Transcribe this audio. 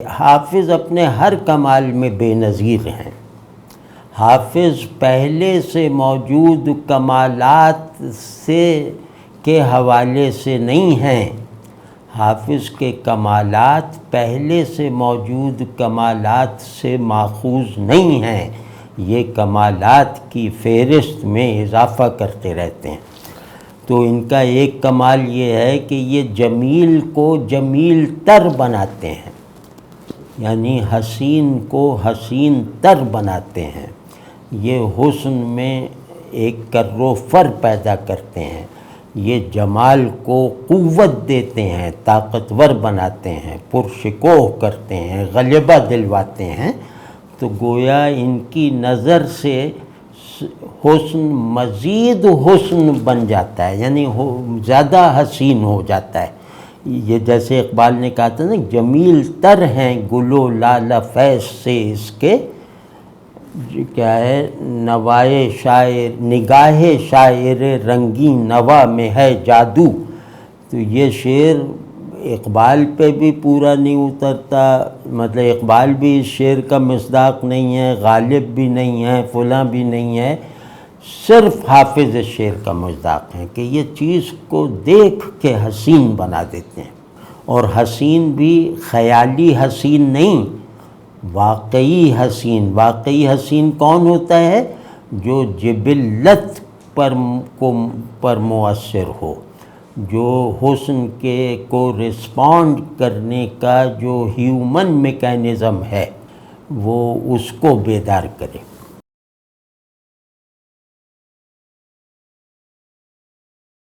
حافظ اپنے ہر کمال میں بے نظیر ہیں۔ حافظ پہلے سے موجود کمالات کے حوالے سے نہیں ہیں۔ حافظ کے کمالات پہلے سے موجود کمالات سے ماخوذ نہیں ہیں، یہ کمالات کی فہرست میں اضافہ کرتے رہتے ہیں۔ تو ان کا ایک کمال یہ ہے کہ یہ جمیل کو جمیل تر بناتے ہیں، یعنی حسین کو حسین تر بناتے ہیں۔ یہ حسن میں ایک کر و فر پیدا کرتے ہیں، یہ جمال کو قوت دیتے ہیں، طاقتور بناتے ہیں، پرشکوہ کرتے ہیں، غلبہ دلواتے ہیں۔ تو گویا ان کی نظر سے حسن مزید حسن بن جاتا ہے، یعنی زیادہ حسین ہو جاتا ہے۔ یہ جیسے اقبال نے کہا تھا نا، جمیل تر ہیں گل و لالہ فیض سے اس کے کیا ہے، نوائے شاعر نگاہ شاعر رنگین نوا میں ہے جادو۔ تو یہ شعر اقبال پہ بھی پورا نہیں اترتا، مطلب اقبال بھی اس شعر کا مصداق نہیں ہے، غالب بھی نہیں ہے، فلاں بھی نہیں ہے، صرف حافظ اس شعر کا مصداق ہے کہ یہ چیز کو دیکھ کے حسین بنا دیتے ہیں۔ اور حسین بھی خیالی حسین نہیں، واقعی حسین۔ واقعی حسین کون ہوتا ہے؟ جو جبلت پر مؤثر ہو، جو حسن کو رسپونڈ کرنے کا جو ہیومن میکینزم ہے وہ اس کو بیدار کرے۔